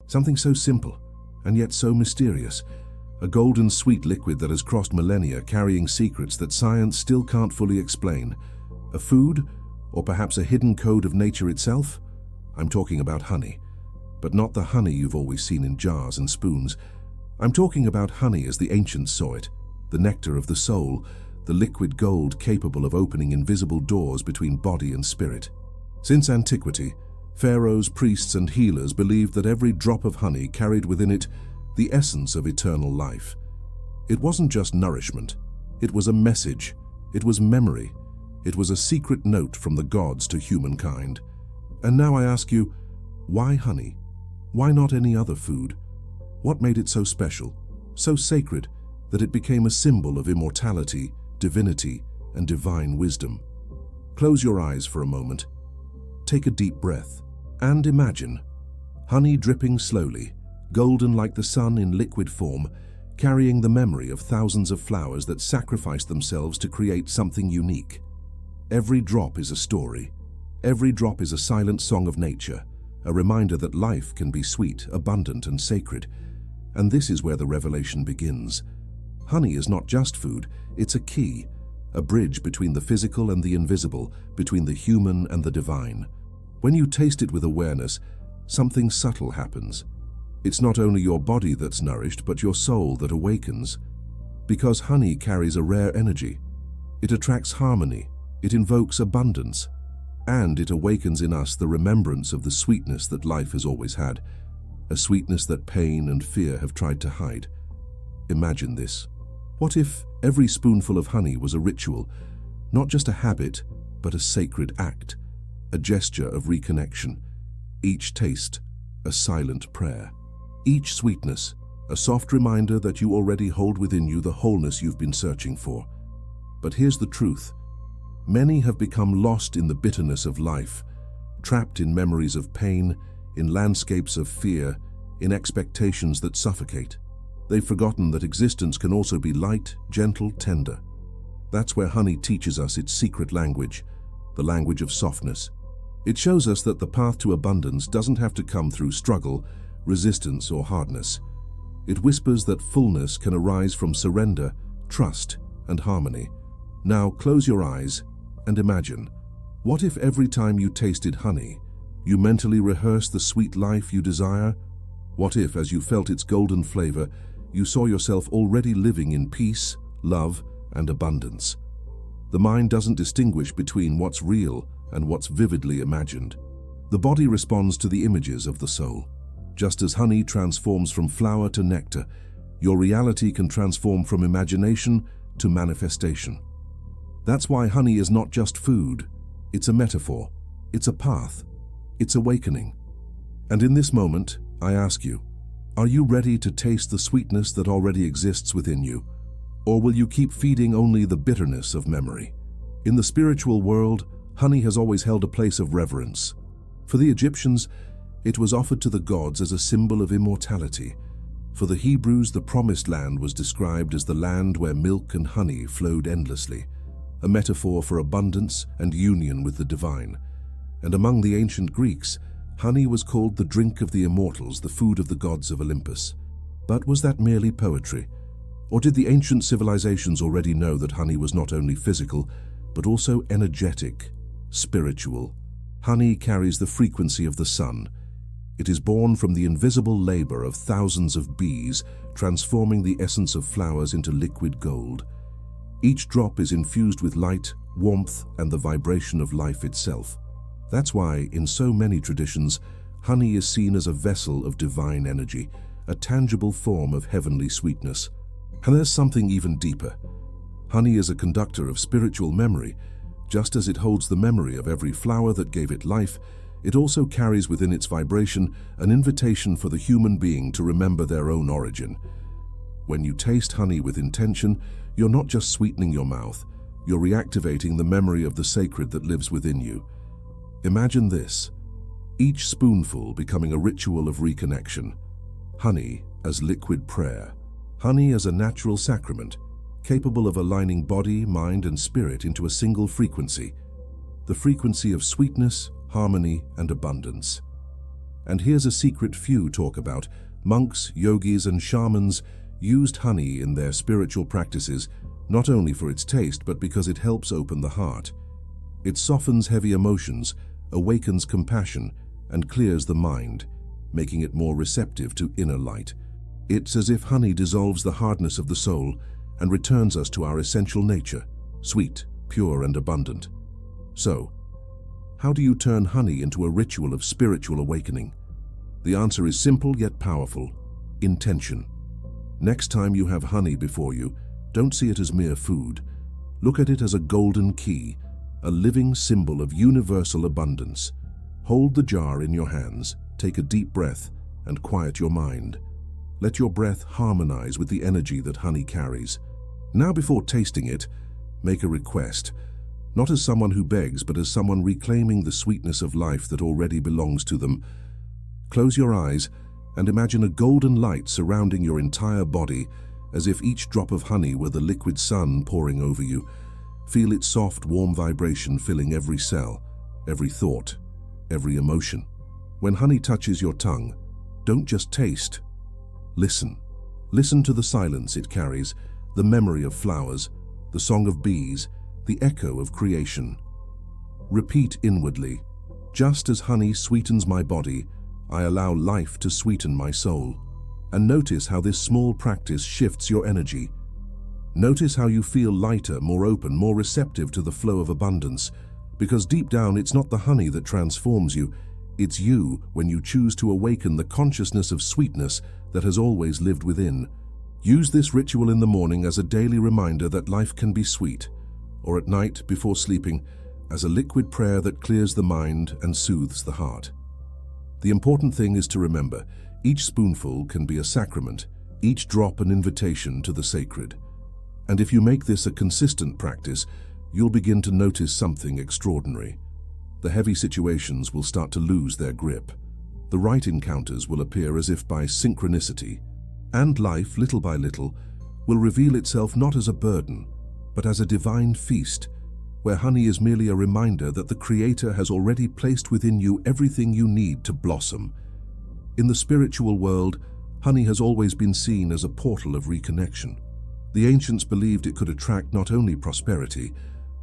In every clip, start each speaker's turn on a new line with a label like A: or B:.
A: Something so simple, and yet so mysterious. A golden sweet liquid that has crossed millennia, carrying secrets that science still can't fully explain. A food, or perhaps a hidden code of nature itself? I'm talking about honey. But not the honey you've always seen in jars and spoons. I'm talking about honey as the ancients saw it, the nectar of the soul, the liquid gold capable of opening invisible doors between body and spirit. Since antiquity, pharaohs, priests, and healers believed that every drop of honey carried within it the essence of eternal life. It wasn't just nourishment. It was a message. It was memory. It was a secret note from the gods to humankind. And now I ask you, why honey? Why not any other food? What made it so special, so sacred, that it became a symbol of immortality, divinity, and divine wisdom? Close your eyes for a moment. Take a deep breath, and imagine honey dripping slowly, golden like the sun in liquid form, carrying the memory of thousands of flowers that sacrificed themselves to create something unique. Every drop is a story. Every drop is a silent song of nature, a reminder that life can be sweet, abundant, and sacred. And this is where the revelation begins. Honey is not just food, it's a key, a bridge between the physical and the invisible, between the human and the divine. When you taste it with awareness, something subtle happens. It's not only your body that's nourished, but your soul that awakens. Because honey carries a rare energy. It attracts harmony, it invokes abundance, and it awakens in us the remembrance of the sweetness that life has always had, a sweetness that pain and fear have tried to hide. Imagine this. What if every spoonful of honey was a ritual, not just a habit, but a sacred act, a gesture of reconnection, each taste a silent prayer? Each sweetness, a soft reminder that you already hold within you the wholeness you've been searching for. But here's the truth. Many have become lost in the bitterness of life, trapped in memories of pain, in landscapes of fear, in expectations that suffocate. They've forgotten that existence can also be light, gentle, tender. That's where honey teaches us its secret language, the language of softness. It shows us that the path to abundance doesn't have to come through struggle, resistance, or hardness. It whispers that fullness can arise from surrender, trust, and harmony. Now close your eyes and imagine, what if every time you tasted honey, you mentally rehearsed the sweet life you desire? What if, as you felt its golden flavor, you saw yourself already living in peace, love, and abundance? The mind doesn't distinguish between what's real and what's vividly imagined. The body responds to the images of the soul. Just as honey transforms from flower to nectar, your reality can transform from imagination to manifestation. That's why honey is not just food. It's a metaphor. It's a path. It's awakening. And in this moment, I ask you, are you ready to taste the sweetness that already exists within you? Or will you keep feeding only the bitterness of memory? In the spiritual world, honey has always held a place of reverence. For the Egyptians, it was offered to the gods as a symbol of immortality. For the Hebrews, the Promised Land was described as the land where milk and honey flowed endlessly, a metaphor for abundance and union with the divine. And among the ancient Greeks, honey was called the drink of the immortals, the food of the gods of Olympus. But was that merely poetry? Or did the ancient civilizations already know that honey was not only physical, but also energetic, spiritual? Honey carries the frequency of the sun. It is born from the invisible labor of thousands of bees, transforming the essence of flowers into liquid gold. Each drop is infused with light, warmth, and the vibration of life itself. That's why, in so many traditions, honey is seen as a vessel of divine energy, a tangible form of heavenly sweetness. And there's something even deeper. Honey is a conductor of spiritual memory. Just as it holds the memory of every flower that gave it life, it also carries within its vibration an invitation for the human being to remember their own origin. When you taste honey with intention, you're not just sweetening your mouth, you're reactivating the memory of the sacred that lives within you. Imagine this, each spoonful becoming a ritual of reconnection. Honey as liquid prayer. Honey as a natural sacrament, capable of aligning body, mind, and spirit into a single frequency, the frequency of sweetness, harmony, and abundance. And here's a secret few talk about. Monks, yogis, and shamans used honey in their spiritual practices, not only for its taste, but because it helps open the heart. It softens heavy emotions, awakens compassion, and clears the mind, making it more receptive to inner light. It's as if honey dissolves the hardness of the soul and returns us to our essential nature, sweet, pure, and abundant. So, how do you turn honey into a ritual of spiritual awakening? The answer is simple yet powerful: intention. Next time you have honey before you, don't see it as mere food. Look at it as a golden key, a living symbol of universal abundance. Hold the jar in your hands, take a deep breath, and quiet your mind. Let your breath harmonize with the energy that honey carries. Now, before tasting it, make a request, not as someone who begs, but as someone reclaiming the sweetness of life that already belongs to them. Close your eyes and imagine a golden light surrounding your entire body, as if each drop of honey were the liquid sun pouring over you. Feel its soft, warm vibration filling every cell, every thought, every emotion. When honey touches your tongue, don't just taste. Listen. Listen to the silence it carries, the memory of flowers, the song of bees, the echo of creation. Repeat inwardly, just as honey sweetens my body, I allow life to sweeten my soul. And notice how this small practice shifts your energy. Notice how you feel lighter, more open, more receptive to the flow of abundance. Because deep down, it's not the honey that transforms you, it's you when you choose to awaken the consciousness of sweetness that has always lived within. Use this ritual in the morning as a daily reminder that life can be sweet, or at night before sleeping as a liquid prayer that clears the mind and soothes the heart. The important thing is to remember, each spoonful can be a sacrament, each drop an invitation to the sacred. And if you make this a consistent practice, you'll begin to notice something extraordinary. The heavy situations will start to lose their grip. The right encounters will appear as if by synchronicity. And life, little by little, will reveal itself not as a burden, but as a divine feast, where honey is merely a reminder that the Creator has already placed within you everything you need to blossom. In the spiritual world, honey has always been seen as a portal of reconnection. The ancients believed it could attract not only prosperity,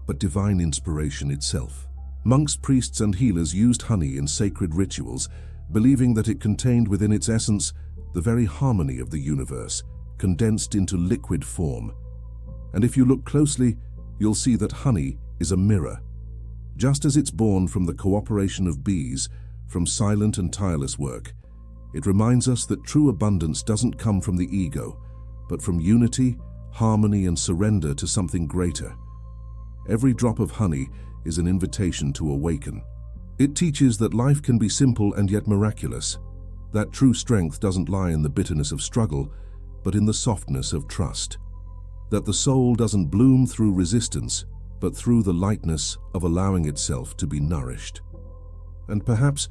A: but divine inspiration itself. Monks, priests, and healers used honey in sacred rituals, believing that it contained within its essence the very harmony of the universe, condensed into liquid form. And if you look closely, you'll see that honey is a mirror. Just as it's born from the cooperation of bees, from silent and tireless work, it reminds us that true abundance doesn't come from the ego, but from unity, harmony, and surrender to something greater. Every drop of honey is an invitation to awaken. It teaches that life can be simple and yet miraculous, that true strength doesn't lie in the bitterness of struggle, but in the softness of trust, that the soul doesn't bloom through resistance, but through the lightness of allowing itself to be nourished. And perhaps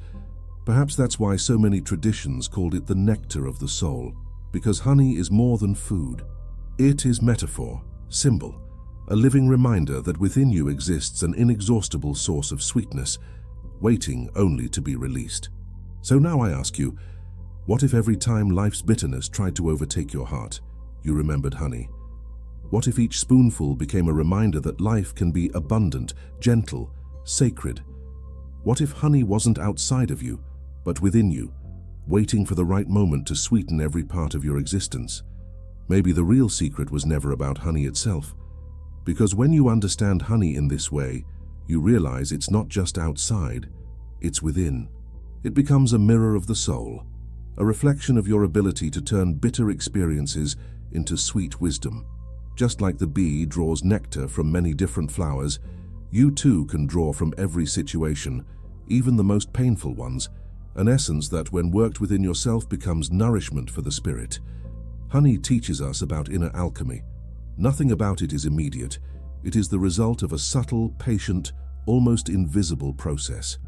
A: that's why so many traditions called it the nectar of the soul, because honey is more than food. It is metaphor, symbol, a living reminder that within you exists an inexhaustible source of sweetness, waiting only to be released. So now I ask you, what if every time life's bitterness tried to overtake your heart, you remembered honey? What if each spoonful became a reminder that life can be abundant, gentle, sacred? What if honey wasn't outside of you, but within you, waiting for the right moment to sweeten every part of your existence? Maybe the real secret was never about honey itself, because when you understand honey in this way, you realize it's not just outside, it's within. It becomes a mirror of the soul, a reflection of your ability to turn bitter experiences into sweet wisdom. Just like the bee draws nectar from many different flowers, you too can draw from every situation, even the most painful ones, an essence that, when worked within yourself, becomes nourishment for the spirit. Honey teaches us about inner alchemy. Nothing about it is immediate. It is the result of a subtle, patient, almost invisible process.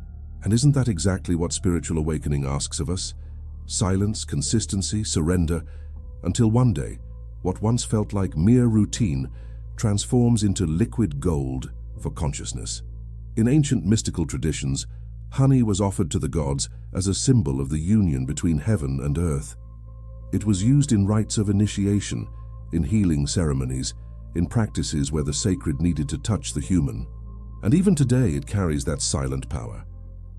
A: And isn't that exactly what spiritual awakening asks of us? Silence, consistency, surrender, until one day, what once felt like mere routine transforms into liquid gold for consciousness. In ancient mystical traditions, Honey was offered to the gods as a symbol of the union between heaven and earth. It was used in rites of initiation, in healing ceremonies, in practices where the sacred needed to touch the human. And even today it carries that silent power.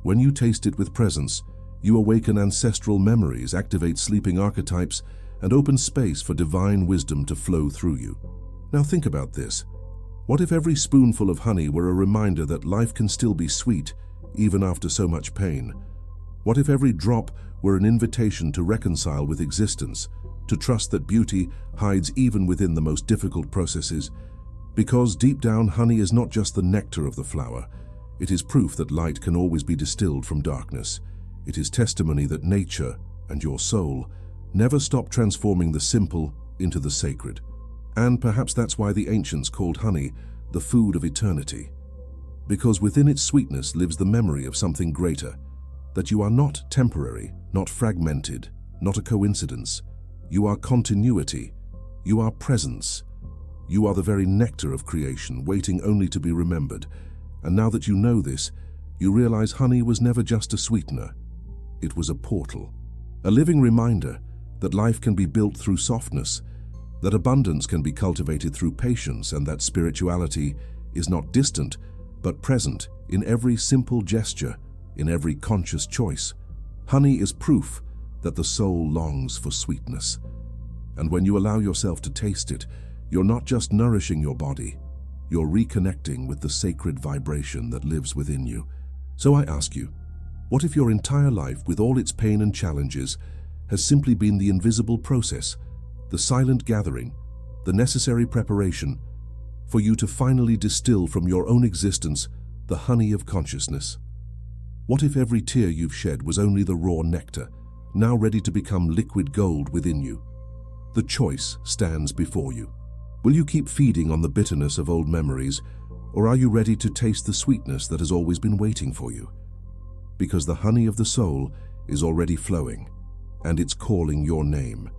A: When you taste it with presence, you awaken ancestral memories, activate sleeping archetypes, and open space for divine wisdom to flow through you. Now think about this. What if every spoonful of honey were a reminder that life can still be sweet, even after so much pain? What if every drop were an invitation to reconcile with existence, to trust that beauty hides even within the most difficult processes? Because deep down, honey is not just the nectar of the flower. It is proof that light can always be distilled from darkness. It is testimony that nature and your soul never stop transforming the simple into the sacred. And perhaps that's why the ancients called honey the food of eternity. Because within its sweetness lives the memory of something greater, that you are not temporary, not fragmented, not a coincidence. You are continuity. You are presence. You are the very nectar of creation, waiting only to be remembered. And now that you know this, you realize honey was never just a sweetener. It was a portal, a living reminder that life can be built through softness, that abundance can be cultivated through patience, and that spirituality is not distant, but present in every simple gesture, in every conscious choice. Honey is proof that the soul longs for sweetness. And when you allow yourself to taste it, you're not just nourishing your body, you're reconnecting with the sacred vibration that lives within you. So I ask you, what if your entire life, with all its pain and challenges, has simply been the invisible process, the silent gathering, the necessary preparation for you to finally distill from your own existence the honey of consciousness? What if every tear you've shed was only the raw nectar, now ready to become liquid gold within you? The choice stands before you. Will you keep feeding on the bitterness of old memories, or are you ready to taste the sweetness that has always been waiting for you? Because the honey of the soul is already flowing, and it's calling your name.